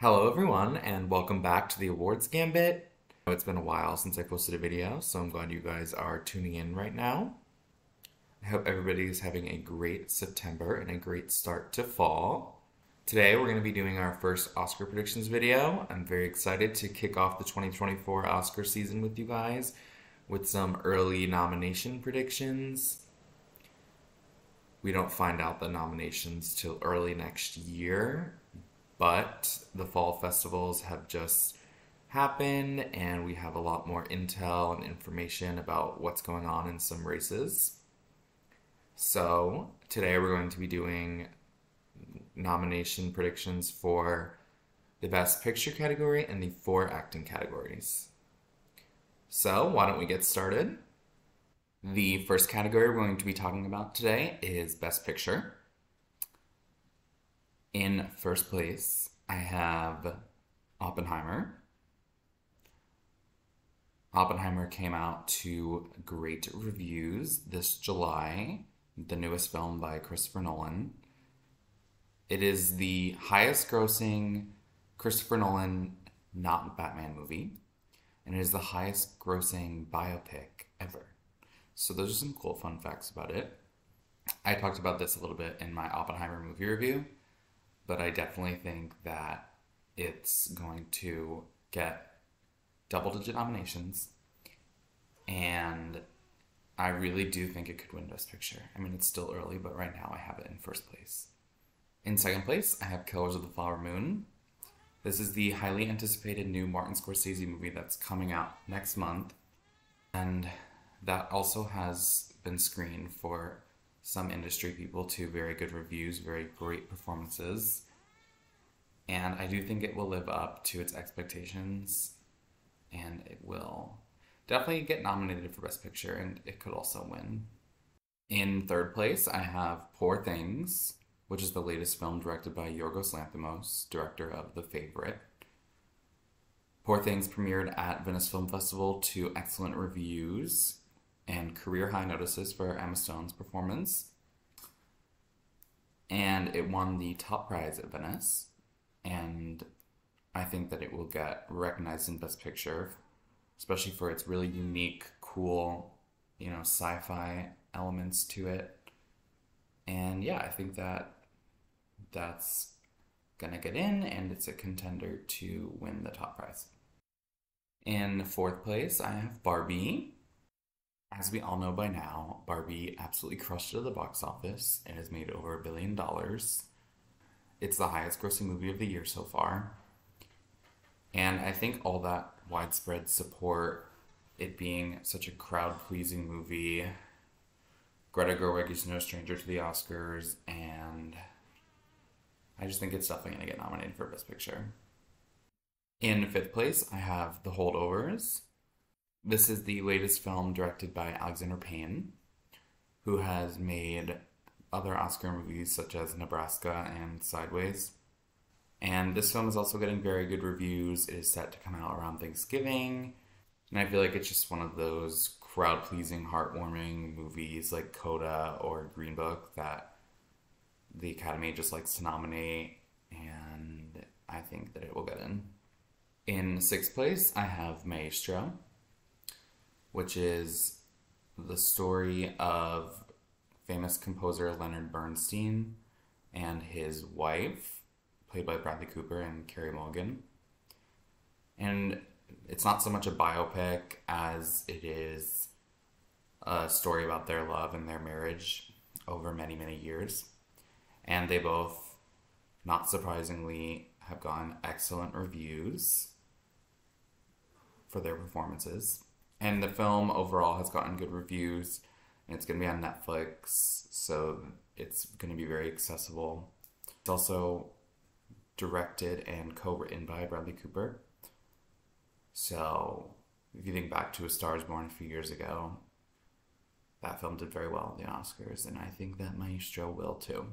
Hello everyone and welcome back to the Awards Gambit. It's been a while since I posted a video, so I'm glad you guys are tuning in right now. I hope everybody is having a great September and a great start to fall. Today we're going to be doing our first Oscar predictions video. I'm very excited to kick off the 2024 Oscar season with you guys with some early nomination predictions. We don't find out the nominations till early next year, but the fall festivals have just happened and we have a lot more intel and information about what's going on in some races. So today we're going to be doing nomination predictions for the Best Picture category and the 4 acting categories. So why don't we get started? The first category we're going to be talking about today is Best Picture. In first place, I have Oppenheimer. Oppenheimer came out to great reviews this July, the newest film by Christopher Nolan. It is the highest grossing Christopher Nolan not Batman movie, and it is the highest grossing biopic ever. So those are some cool fun facts about it. I talked about this a little bit in my Oppenheimer movie review, but I definitely think that it's going to get double-digit nominations, and I really do think it could win Best Picture. I mean, it's still early, but right now I have it in first place. In second place, I have Killers of the Flower Moon. This is the highly anticipated new Martin Scorsese movie that's coming out next month, and that also has been screened for some industry people to very good reviews, very great performances. And I do think it will live up to its expectations, and it will definitely get nominated for Best Picture, and it could also win. In third place, I have Poor Things, which is the latest film directed by Yorgos Lanthimos, director of The Favourite. Poor Things premiered at Venice Film Festival to excellent reviews and career high notices for Emma Stone's performance. And it won the top prize at Venice. And I think that it will get recognized in Best Picture, especially for its really unique, cool, sci-fi elements to it. And yeah, I think that that's gonna get in, and it's a contender to win the top prize. In fourth place, I have Barbie. As we all know by now, Barbie absolutely crushed it at the box office and has made over $1 billion. It's the highest grossing movie of the year so far. And I think all that widespread support, it being such a crowd-pleasing movie, Greta Gerwig is no stranger to the Oscars, and I just think it's definitely going to get nominated for Best Picture. In fifth place, I have The Holdovers. This is the latest film directed by Alexander Payne, who has made other Oscar movies such as Nebraska and Sideways. And this film is also getting very good reviews. It is set to come out around Thanksgiving. And I feel like it's just one of those crowd-pleasing, heartwarming movies like Coda or Green Book that the Academy just likes to nominate. And I think that it will get in. In sixth place, I have Maestro, which is the story of famous composer Leonard Bernstein and his wife, played by Bradley Cooper and Carey Mulligan. And it's not so much a biopic as it is a story about their love and their marriage over many, many years. And they both, not surprisingly, have gotten excellent reviews for their performances. And the film overall has gotten good reviews, and it's going to be on Netflix, so it's going to be very accessible. It's also directed and co-written by Bradley Cooper. So if you think back to A Star is Born a few years ago, that film did very well at the Oscars, and I think that Maestro will too.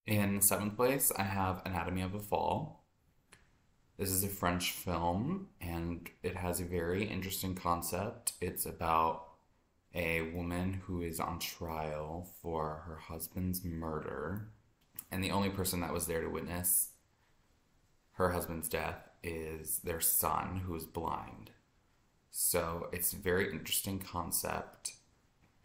In seventh place, I have Anatomy of a Fall. This is a French film, and it has a very interesting concept. It's about a woman who is on trial for her husband's murder, and the only person that was there to witness her husband's death is their son who is blind. So it's a very interesting concept.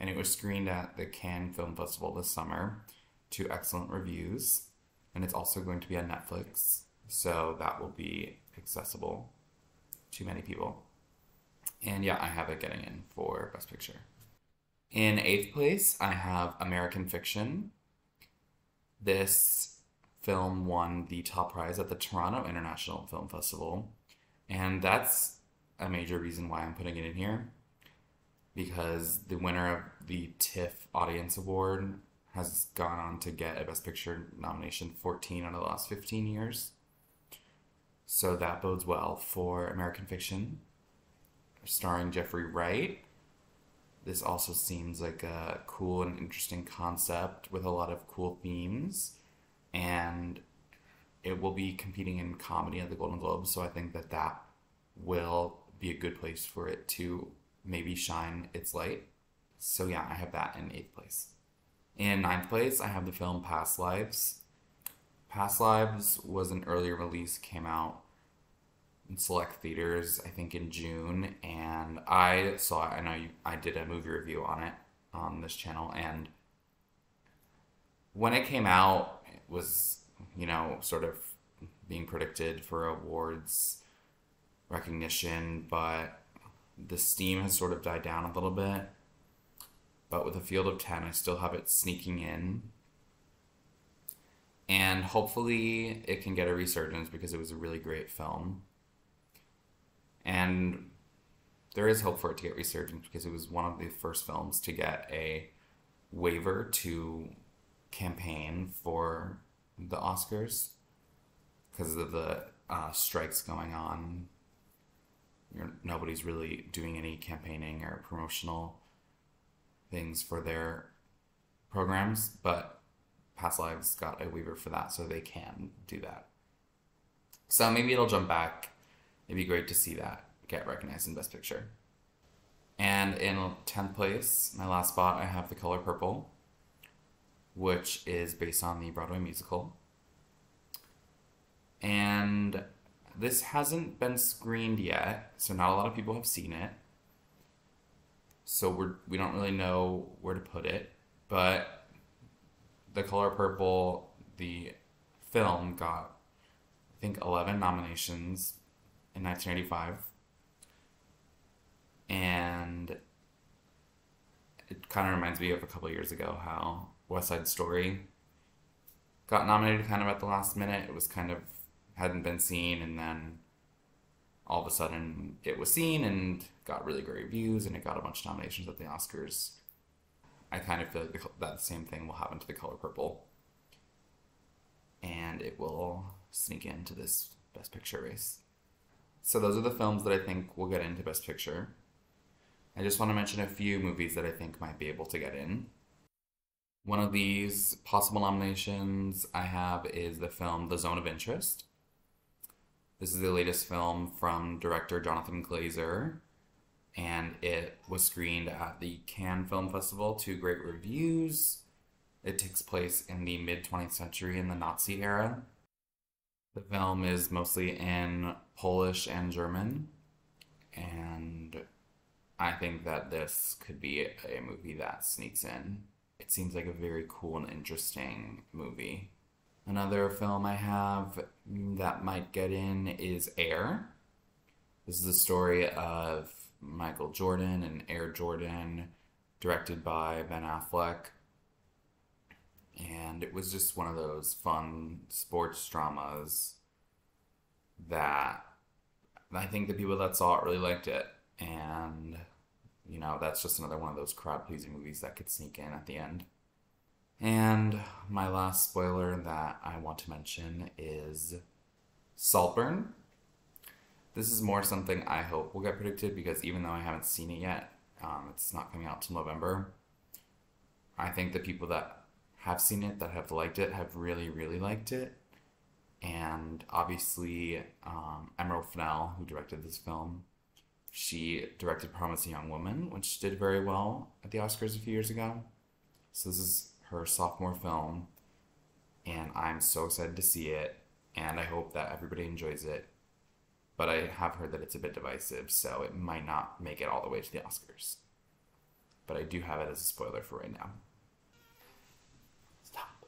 And it was screened at the Cannes Film Festival this summer to excellent reviews. And it's also going to be on Netflix. So that will be accessible to many people. And yeah, I have it getting in for Best Picture. In 8th place, I have American Fiction. This film won the top prize at the Toronto International Film Festival. And that's a major reason why I'm putting it in here. Because the winner of the TIFF Audience Award has gone on to get a Best Picture nomination 14 out of the last 15 years. So that bodes well for American Fiction, starring Jeffrey Wright. This also seems like a cool and interesting concept with a lot of cool themes. And it will be competing in comedy at the Golden Globes, so I think that that will be a good place for it to maybe shine its light. So yeah, I have that in 8th place. In 9th place, I have the film Past Lives. Past Lives was an earlier release, came out in select theaters, I think in June, and I saw it. I know I did a movie review on it on this channel, and when it came out, it was, sort of being predicted for awards recognition, but the steam has sort of died down a little bit. But with a field of 10, I still have it sneaking in. And hopefully it can get a resurgence because it was a really great film. And there is hope for it to get resurgence because it was one of the first films to get a waiver to campaign for the Oscars because of the strikes going on. Nobody's really doing any campaigning or promotional things for their programs, but Past Lives got a waiver for that, so they can do that. So maybe it'll jump back. It'd be great to see that get recognized in Best Picture. And in 10th place, my last spot, I have The Color Purple, which is based on the Broadway musical. And this hasn't been screened yet, so not a lot of people have seen it. So we don't really know where to put it, but The Color Purple, the film, got, I think, 11 nominations in 1985. And it kind of reminds me of a couple years ago how West Side Story got nominated kind of at the last minute. It was kind of, hadn't been seen, and then all of a sudden it was seen and got really great reviews, and it got a bunch of nominations at the Oscars. I kind of feel like that same thing will happen to The Color Purple, and it will sneak into this Best Picture race. So those are the films that I think will get into Best Picture. I just want to mention a few movies that I think might be able to get in. One of these possible nominations I have is the film The Zone of Interest. This is the latest film from director Jonathan Glazer, and it was screened at the Cannes Film Festival to great reviews. It takes place in the mid-20th century in the Nazi era. The film is mostly in Polish and German, and I think that this could be a movie that sneaks in. It seems like a very cool and interesting movie. Another film I have that might get in is Air. This is the story of Michael Jordan and Air Jordan, directed by Ben Affleck. And it was just one of those fun sports dramas that I think the people that saw it really liked it. And, that's just another one of those crowd-pleasing movies that could sneak in at the end. And my last spoiler that I want to mention is Saltburn. This is more something I hope will get predicted because even though I haven't seen it yet, it's not coming out till November. I think the people that have seen it, that have liked it, have really, really liked it. And obviously, Emerald Fennell, who directed this film, she directed Promising Young Woman, which did very well at the Oscars a few years ago. So this is her sophomore film, and I'm so excited to see it. and I hope that everybody enjoys it. But I have heard that it's a bit divisive, so it might not make it all the way to the Oscars. But I do have it as a spoiler for right now. Stop.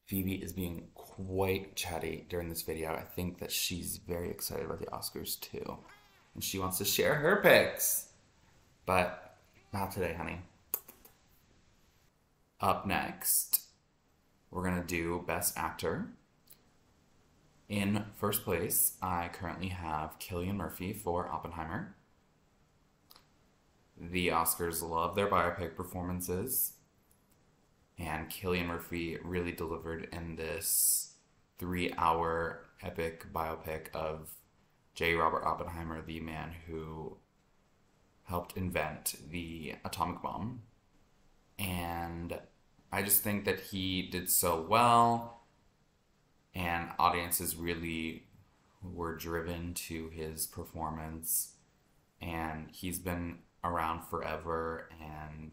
Phoebe is being quite chatty during this video. I think that she's very excited about the Oscars too. And she wants to share her picks. But not today, honey. Up next, we're going to do Best Actor. In first place, I currently have Cillian Murphy for Oppenheimer. The Oscars love their biopic performances, and Cillian Murphy really delivered in this 3-hour epic biopic of J. Robert Oppenheimer, the man who helped invent the atomic bomb. And I just think that he did so well, and audiences really were driven to his performance, and he's been around forever, and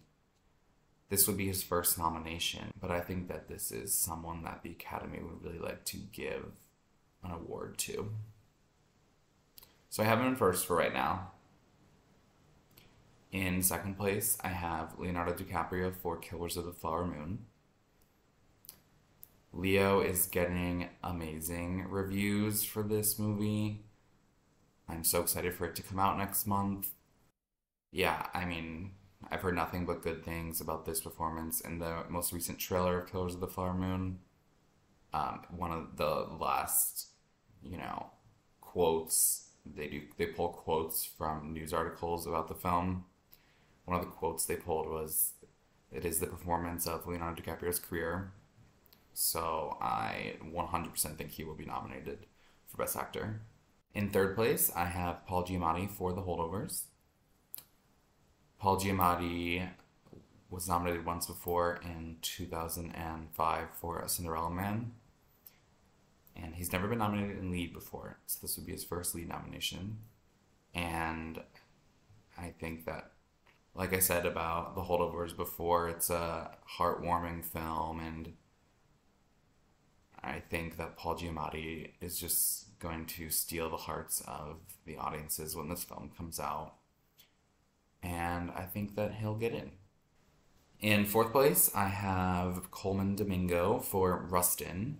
this would be his first nomination, but I think that this is someone that the Academy would really like to give an award to. So I have him in first for right now. In second place, I have Leonardo DiCaprio for Killers of the Flower Moon. Leo is getting amazing reviews for this movie. I'm so excited for it to come out next month. Yeah, I mean, I've heard nothing but good things about this performance in the most recent trailer of Killers of the Flower Moon. One of the last, quotes, they pull quotes from news articles about the film. One of the quotes they pulled was, "It is the performance of Leonardo DiCaprio's career." So I 100% think he will be nominated for Best Actor. In third place, I have Paul Giamatti for The Holdovers. Paul Giamatti was nominated once before in 2005 for A Cinderella Man. And he's never been nominated in lead before, so this would be his first lead nomination. And I think that, like I said about The Holdovers before, it's a heartwarming film, and I think that Paul Giamatti is just going to steal the hearts of the audiences when this film comes out. And I think that he'll get in. In fourth place, I have Colman Domingo for Rustin.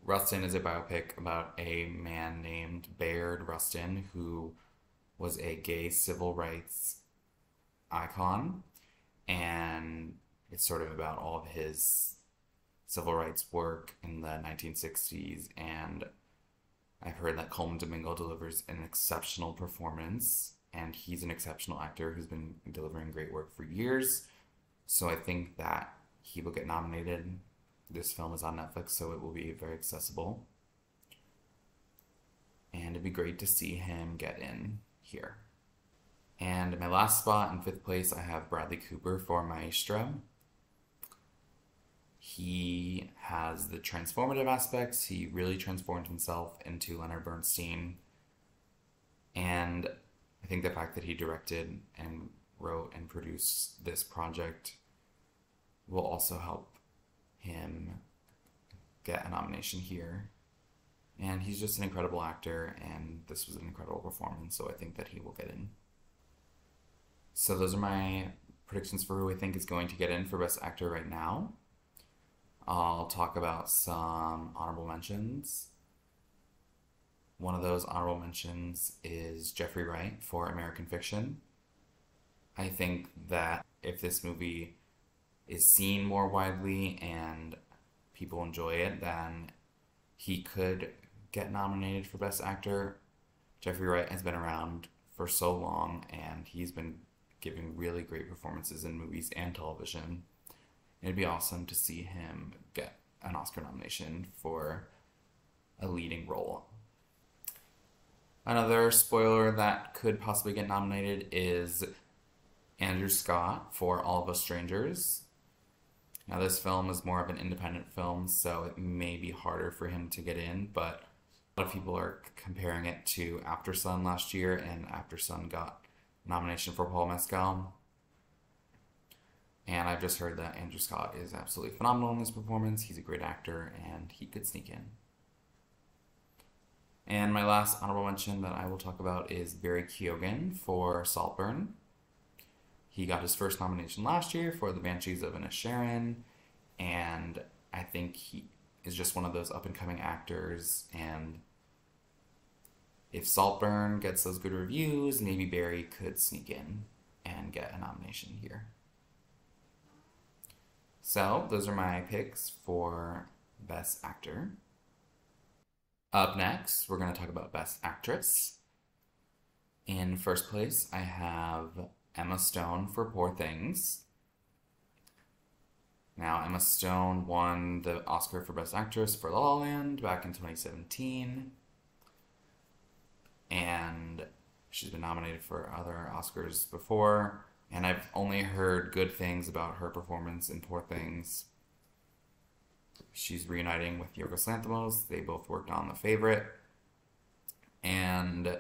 Rustin is a biopic about a man named Bayard Rustin, who was a gay civil rights icon. And it's sort of about all of his civil rights work in the 1960s. And I've heard that Colman Domingo delivers an exceptional performance. And he's an exceptional actor who's been delivering great work for years. So I think that he will get nominated. This film is on Netflix, so it will be very accessible. And it'd be great to see him get in here. And in my last spot, in fifth place, I have Bradley Cooper for Maestro. He has the transformative aspects. He really transformed himself into Leonard Bernstein. And I think the fact that he directed and wrote and produced this project will also help him get a nomination here. And he's just an incredible actor, and this was an incredible performance, so I think that he will get in. So those are my predictions for who I think is going to get in for Best Actor right now. I'll talk about some honorable mentions. One of those honorable mentions is Jeffrey Wright for American Fiction. I think that if this movie is seen more widely and people enjoy it, then he could get nominated for Best Actor. Jeffrey Wright has been around for so long, and he's been giving really great performances in movies and television. It'd be awesome to see him get an Oscar nomination for a leading role. Another spoiler that could possibly get nominated is Andrew Scott for All of Us Strangers. Now, this film is more of an independent film, so it may be harder for him to get in, but a lot of people are comparing it to Aftersun last year, and Aftersun got nomination for Paul Mescal. And I've just heard that Andrew Scott is absolutely phenomenal in this performance. He's a great actor, and he could sneak in. And my last honorable mention that I will talk about is Barry Keoghan for Saltburn. He got his first nomination last year for The Banshees of Inisherin, and I think he is just one of those up-and-coming actors, and if Saltburn gets those good reviews, maybe Barry could sneak in and get a nomination here. So, those are my picks for Best Actor. Up next, we're going to talk about Best Actress. In first place, I have Emma Stone for Poor Things. Now, Emma Stone won the Oscar for Best Actress for La La Land back in 2017. And she's been nominated for other Oscars before. And I've only heard good things about her performance in Poor Things. She's reuniting with Yorgos Lanthimos. They both worked on The Favorite. And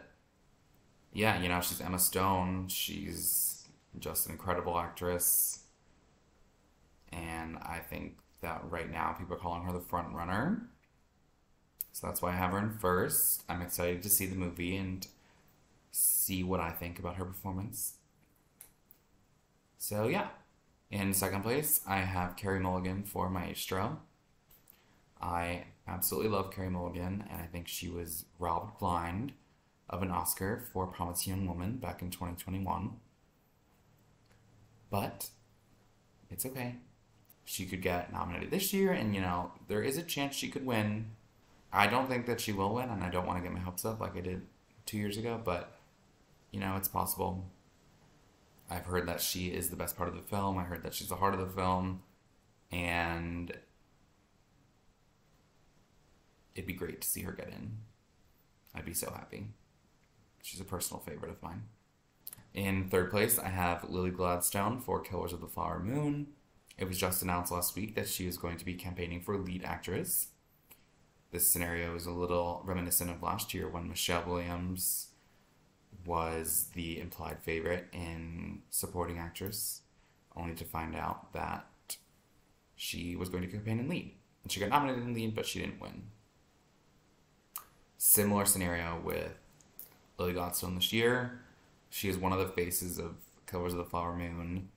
yeah, you know, she's Emma Stone. She's just an incredible actress. And I think that right now people are calling her the front runner. So that's why I have her in first. I'm excited to see the movie and see what I think about her performance. So yeah. In second place, I have Carey Mulligan for Maestro. I absolutely love Carey Mulligan, and I think she was robbed blind of an Oscar for Promising Young Woman back in 2021. But it's okay. She could get nominated this year, and you know, there is a chance she could win. I don't think that she will win, and I don't want to get my hopes up like I did 2 years ago, but you know, it's possible. I've heard that she is the best part of the film. I heard that she's the heart of the film, and it'd be great to see her get in. I'd be so happy. She's a personal favorite of mine. In third place, I have Lily Gladstone for Killers of the Flower Moon. It was just announced last week that she is going to be campaigning for lead actress. This scenario is a little reminiscent of last year when Michelle Williams was the implied favorite in supporting actress, only to find out that she was going to campaign in lead. And she got nominated in lead, but she didn't win. Similar scenario with Lily Gladstone this year. She is one of the faces of Killers of the Flower Moon.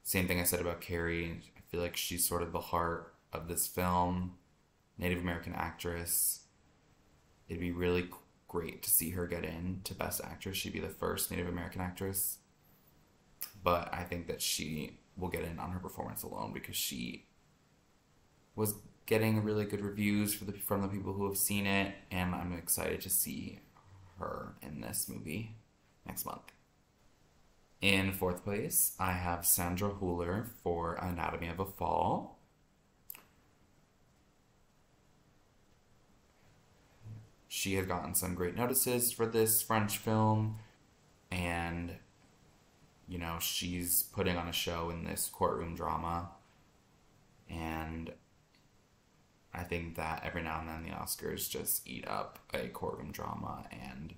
Same thing I said about Carey. I feel like she's sort of the heart of this film. Native American actress. It'd be really great to see her get in to Best Actress. She'd be the first Native American actress. But I think that she will get in on her performance alone because she was getting really good reviews from the people who have seen it, and I'm excited to see her in this movie next month. In fourth place, I have Sandra Hüller for Anatomy of a Fall. She has gotten some great notices for this French film, and you know, she's putting on a show in this courtroom drama, and I think that every now and then the Oscars just eat up a courtroom drama, and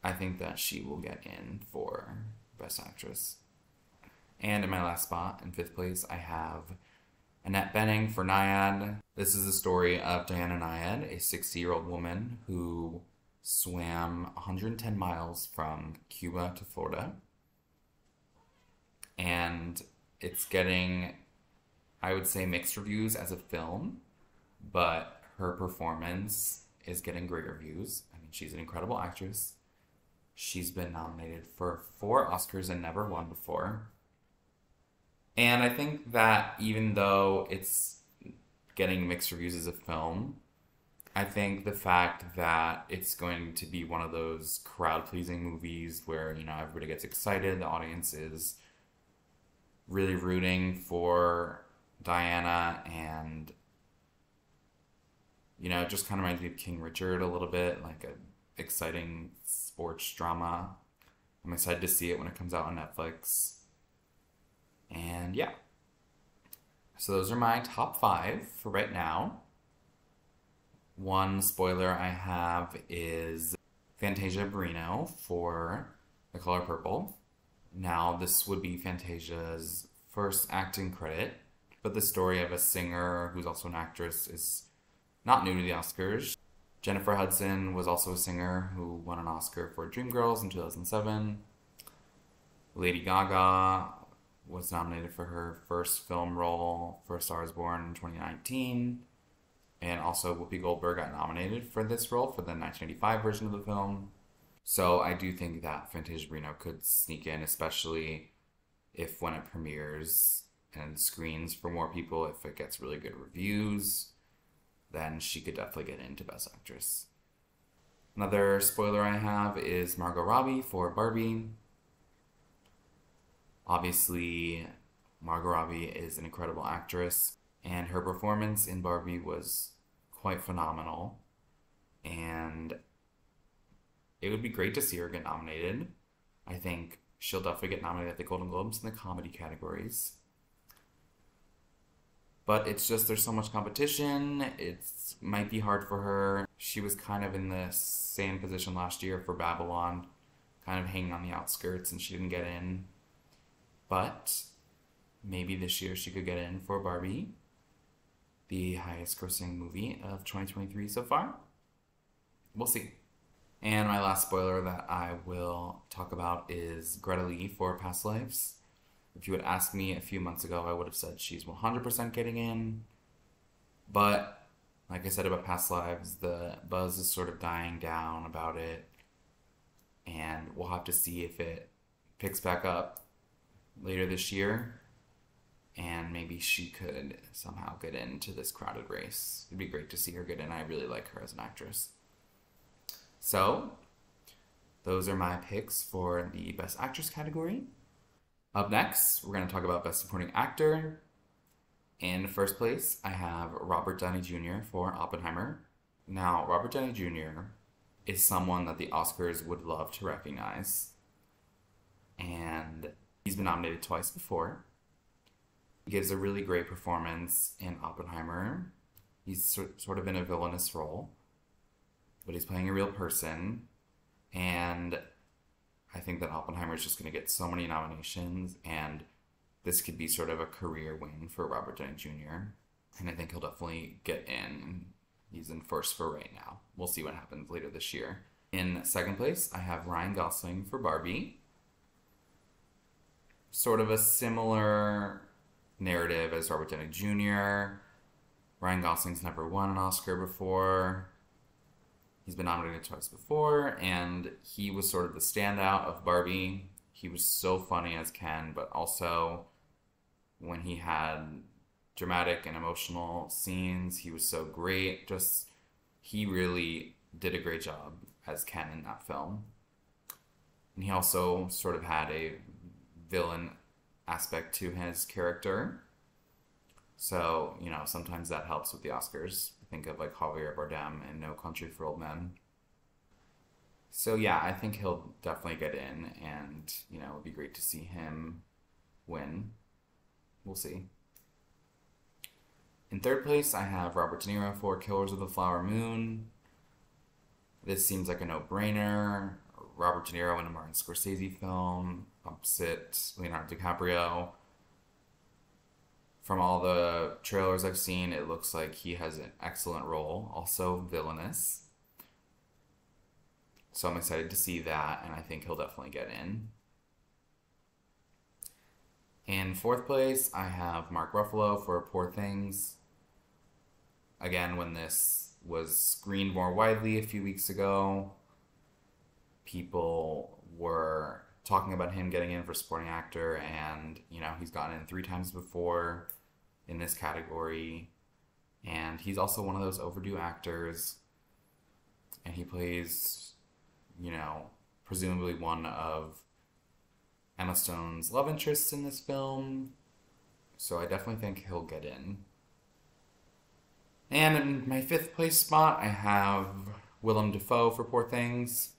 I think that she will get in for Best Actress. And in my last spot, in fifth place, I have Annette Bening for Nyad. This is the story of Diana Nyad, a 60-year-old woman who swam 110 miles from Cuba to Florida. And it's getting, I would say, mixed reviews as a film, but her performance is getting great reviews. I mean, she's an incredible actress. She's been nominated for 4 Oscars and never won before. And I think that even though it's getting mixed reviews as a film, I think the fact that it's going to be one of those crowd-pleasing movies where, you know, everybody gets excited, the audience is really rooting for Diana, and you know, it just kind of reminds me of King Richard a little bit, like a exciting sports drama. I'm excited to see it when it comes out on Netflix. And yeah. So those are my top 5 for right now. One spoiler I have is Fantasia Barrino for The Color Purple. Now, this would be Fantasia's first acting credit, but the story of a singer who's also an actress is not new to the Oscars. Jennifer Hudson was also a singer who won an Oscar for Dreamgirls in 2007. Lady Gaga was nominated for her first film role for A Star is Born in 2019. And also Whoopi Goldberg got nominated for this role for the 1985 version of the film. So I do think that Fantasia Barrino could sneak in, especially if when it premieres and screens for more people, if it gets really good reviews, then she could definitely get into Best Actress. Another spoiler I have is Margot Robbie for Barbie. Obviously, Margot Robbie is an incredible actress, and her performance in Barbie was quite phenomenal. And it would be great to see her get nominated. I think she'll definitely get nominated at the Golden Globes in the comedy categories. But it's just there's so much competition. It might be hard for her. She was kind of in the same position last year for Babylon, kind of hanging on the outskirts, and she didn't get in. But maybe this year she could get in for Barbie, the highest grossing movie of 2023 so far. We'll see. And my last spoiler that I will talk about is Greta Lee for Past Lives. If you had asked me a few months ago, I would have said she's 100% getting in. But, like I said about Past Lives, the buzz is sort of dying down about it. And we'll have to see if it picks back up later this year. And maybe she could somehow get into this crowded race. It'd be great to see her get in. I really like her as an actress. So, those are my picks for the Best Actress category. Up next, we're going to talk about Best Supporting Actor. In first place, I have Robert Downey Jr. for Oppenheimer. Now, Robert Downey Jr. is someone that the Oscars would love to recognize. And he's been nominated twice before. He gives a really great performance in Oppenheimer. He's sort of in a villainous role, but he's playing a real person. And I think that Oppenheimer is just going to get so many nominations, and this could be sort of a career win for Robert Downey Jr. And I think he'll definitely get in. He's in first for right now. We'll see what happens later this year. In second place, I have Ryan Gosling for Barbie. Sort of a similar narrative as Robert Downey Jr. Ryan Gosling's never won an Oscar before. He's been nominated twice before, and he was sort of the standout of Barbie. He was so funny as Ken, but also when he had dramatic and emotional scenes, he was so great. Just, he really did a great job as Ken in that film. And he also sort of had a villain aspect to his character. So, you know, sometimes that helps with the Oscars. Think of like Javier Bardem in No Country for Old Men. So yeah, I think he'll definitely get in, and you know, it'd be great to see him win. We'll see. In third place, I have Robert De Niro for Killers of the Flower Moon. This seems like a no-brainer. Robert De Niro in a Martin Scorsese film opposite Leonardo DiCaprio. From all the trailers I've seen, it looks like he has an excellent role, also villainous. So I'm excited to see that, and I think he'll definitely get in. In fourth place, I have Mark Ruffalo for Poor Things. Again, when this was screened more widely a few weeks ago, people were talking about him getting in for supporting actor, and you know, he's gotten in 3 times before in this category, and he's also one of those overdue actors, and he plays, you know, presumably one of Emma Stone's love interests in this film, so I definitely think he'll get in. And in my fifth place spot, I have Willem Dafoe for Poor Things.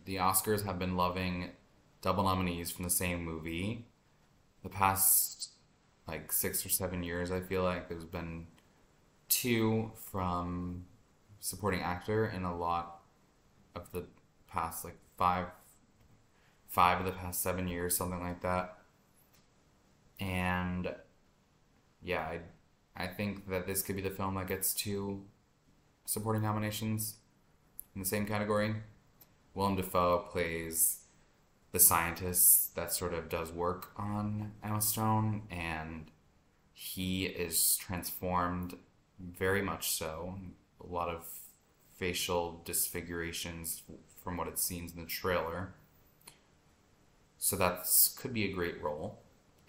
The Oscars have been loving double nominees from the same movie. The past, 6 or 7 years, I feel like there's been 2 from supporting actor in a lot of the past, 5 5 of the past 7 years, something like that. And yeah, I think that this could be the film that gets 2 supporting nominations in the same category. Willem Dafoe plays the scientist that sort of does work on Emma Stone, and he is transformed very much so. A lot of facial disfigurations from what it seems in the trailer. So that could be a great role.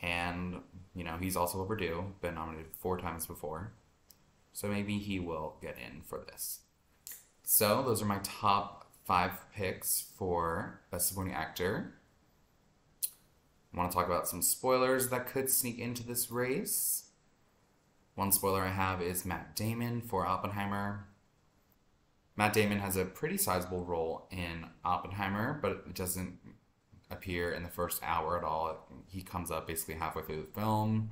And, you know, he's also overdue, been nominated 4 times before. So maybe he will get in for this. So those are my top 5 picks for Best Supporting Actor. I want to talk about some spoilers that could sneak into this race. One spoiler I have is Matt Damon for Oppenheimer. Matt Damon has a pretty sizable role in Oppenheimer, but it doesn't appear in the first hour at all. He comes up basically halfway through the film,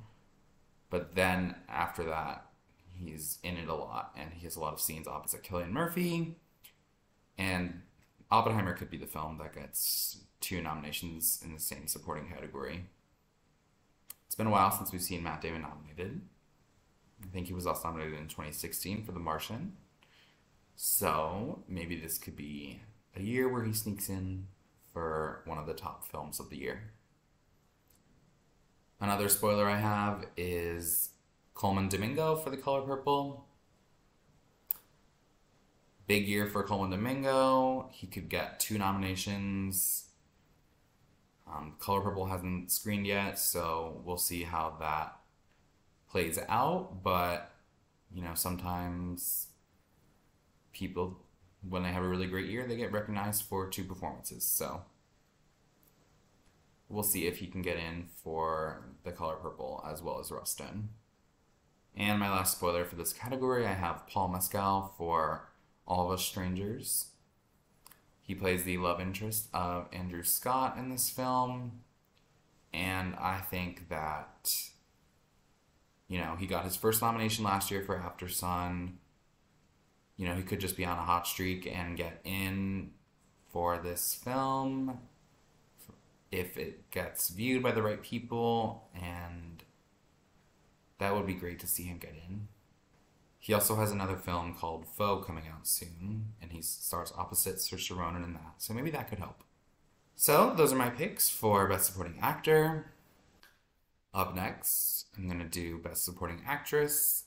but then after that, he's in it a lot, and he has a lot of scenes opposite Cillian Murphy. And Oppenheimer could be the film that gets 2 nominations in the same supporting category. It's been a while since we've seen Matt Damon nominated. I think he was also nominated in 2016 for The Martian. So maybe this could be a year where he sneaks in for one of the top films of the year. Another spoiler I have is Colman Domingo for The Color Purple. Big year for Colman Domingo. He could get 2 nominations. Color Purple hasn't screened yet, so we'll see how that plays out. But, you know, sometimes people, when they have a really great year, they get recognized for 2 performances. So we'll see if he can get in for The Color Purple as well as Rustin. And my last spoiler for this category, I have Paul Mescal for All of Us Strangers. He plays the love interest of Andrew Scott in this film. And I think that, you know, he got his first nomination last year for Aftersun. You know, he could just be on a hot streak and get in for this film if it gets viewed by the right people, and that would be great to see him get in. He also has another film called Foe coming out soon, and he stars opposite Saoirse Ronan in that, so maybe that could help. So, those are my picks for Best Supporting Actor. Up next, I'm going to do Best Supporting Actress.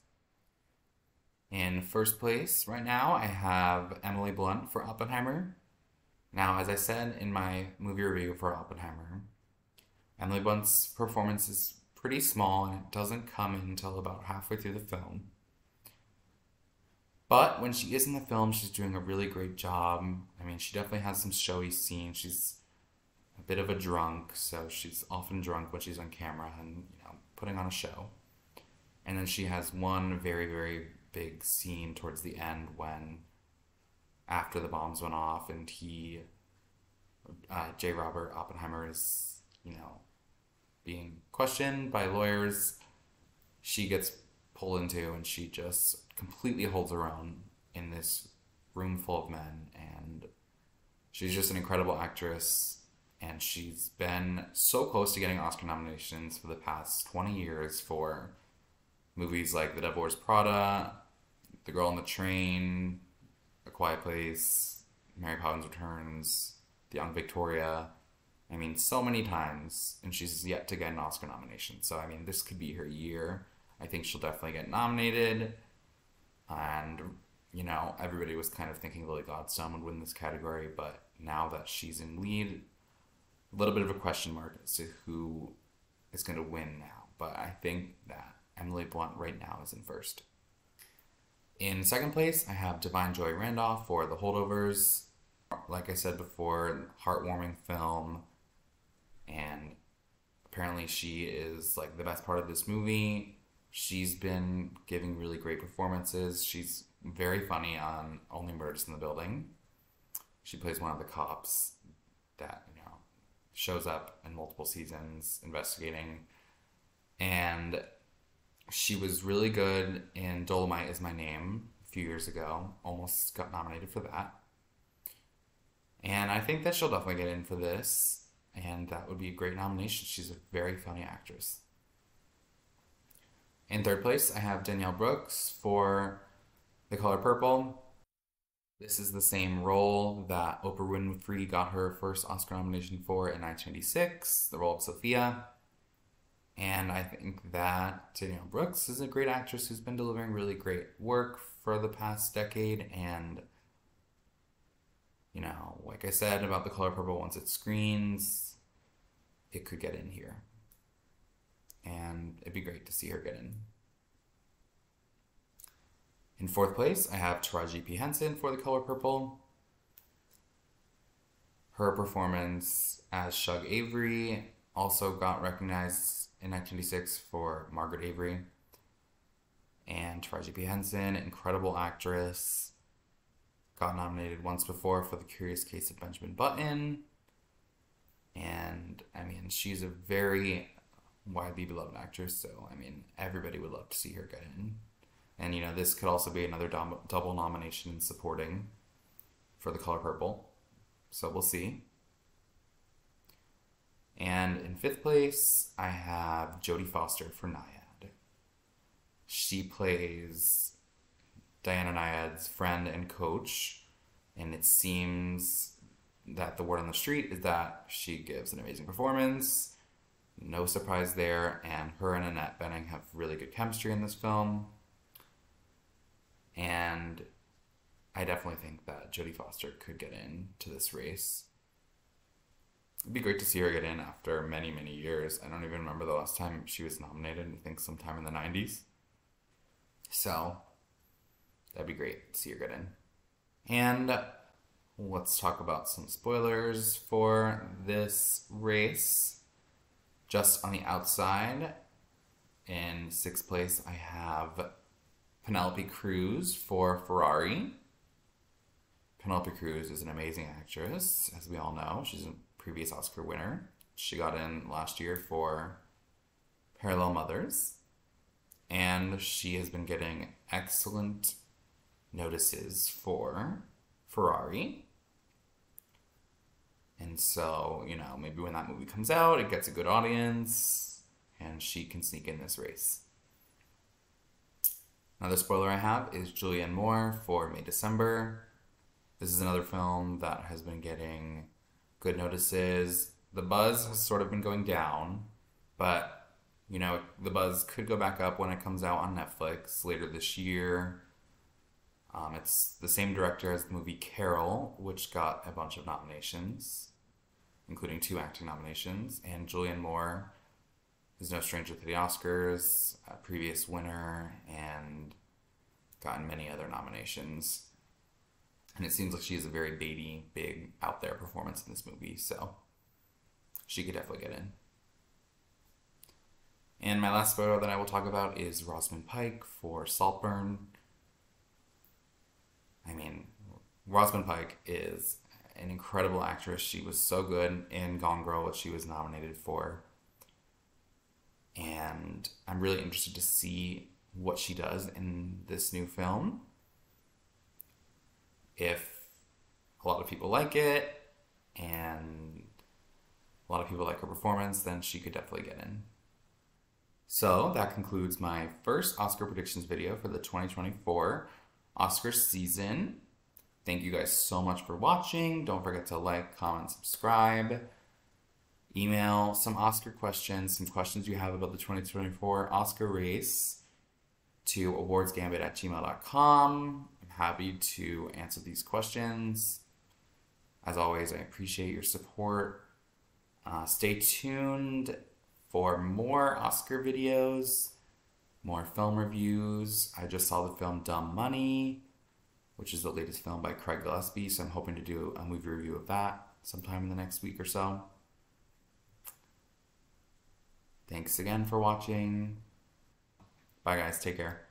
In first place, right now, I have Emily Blunt for Oppenheimer. Now, as I said in my movie review for Oppenheimer, Emily Blunt's performance is pretty small, and it doesn't come in until about halfway through the film. But when she is in the film, she's doing a really great job. I mean, she definitely has some showy scenes. She's a bit of a drunk, so she's often drunk when she's on camera and, you know, putting on a show. And then she has one very, very big scene towards the end when, after the bombs went off and J. Robert Oppenheimer is, you know, being questioned by lawyers, she gets pulled into and she just completely holds her own in this room full of men, and she's just an incredible actress, and she's been so close to getting Oscar nominations for the past 20 years for movies like The Devil Wears Prada, The Girl on the Train, A Quiet Place, Mary Poppins Returns, The Young Victoria. I mean, so many times, and she's yet to get an Oscar nomination. So, I mean, this could be her year. I think she'll definitely get nominated. And, you know, everybody was kind of thinking Lily Gladstone would win this category, but now that she's in lead, a little bit of a question mark as to who is going to win now. But I think that Emily Blunt right now is in first. In second place, I have Divine Joy Randolph for The Holdovers. Like I said before, heartwarming film, and apparently she is like the best part of this movie. She's been giving really great performances. She's very funny on Only Murders in the Building. She plays one of the cops that, you know, shows up in multiple seasons investigating. And she was really good in Dolomite Is My Name a few years ago. Almost got nominated for that. And I think that she'll definitely get in for this. and that would be a great nomination. She's a very funny actress. In third place, I have Danielle Brooks for The Color Purple. This is the same role that Oprah Winfrey got her first Oscar nomination for in 1986, the role of Sophia. And I think that Danielle Brooks is a great actress who's been delivering really great work for the past decade. And, you know, like I said about The Color Purple, once it screens, it could get in here. And it'd be great to see her get in. In fourth place, I have Taraji P. Henson for The Color Purple. Her performance as Shug Avery also got recognized in 1986 for Margaret Avery. And Taraji P. Henson, incredible actress, got nominated once before for The Curious Case of Benjamin Button. And, I mean, she's a very widely beloved actress, so, I mean, everybody would love to see her get in. And, you know, this could also be another double nomination in supporting for The Color Purple. So we'll see. And in fifth place, I have Jodie Foster for Nyad. She plays Diana Nyad's friend and coach. And it seems that the word on the street is that she gives an amazing performance. No surprise there. And her and Annette Bening have really good chemistry in this film. And I definitely think that Jodie Foster could get into this race. It'd be great to see her get in after many, many years. I don't even remember the last time she was nominated. I think sometime in the 90s. So, that'd be great to see her get in. And let's talk about some spoilers for this race. Just on the outside, in sixth place, I have Penelope Cruz for Ferrari. Penelope Cruz is an amazing actress, as we all know. She's a previous Oscar winner. She got in last year for Parallel Mothers. And she has been getting excellent notices for Ferrari. And so, you know, maybe when that movie comes out, it gets a good audience, and she can sneak in this race. Another spoiler I have is Julianne Moore for May December. This is another film that has been getting good notices. The buzz has sort of been going down, but, you know, the buzz could go back up when it comes out on Netflix later this year. It's the same director as the movie Carol, which got a bunch of nominations, including 2 acting nominations. And Julianne Moore is no stranger to the Oscars, a previous winner, and gotten many other nominations. And it seems like she has a very baity, big, out there performance in this movie, so she could definitely get in. And my last photo that I will talk about is Rosamund Pike for Saltburn. I mean, Rosamund Pike is an incredible actress. She was so good in Gone Girl, which she was nominated for. And I'm really interested to see what she does in this new film. If a lot of people like it, and a lot of people like her performance, then she could definitely get in. So that concludes my first Oscar predictions video for the 2024 Oscar season. Thank you guys so much for watching. Don't forget to like, comment, subscribe. Email some Oscar questions, some questions you have about the 2024 Oscar race to awardsgambit@gmail.com. I'm happy to answer these questions. As always, I appreciate your support. Stay tuned for more Oscar videos, more film reviews. I just saw the film Dumb Money, which is the latest film by Craig Gillespie, so I'm hoping to do a movie review of that sometime in the next week or so. Thanks again for watching. Bye guys, take care.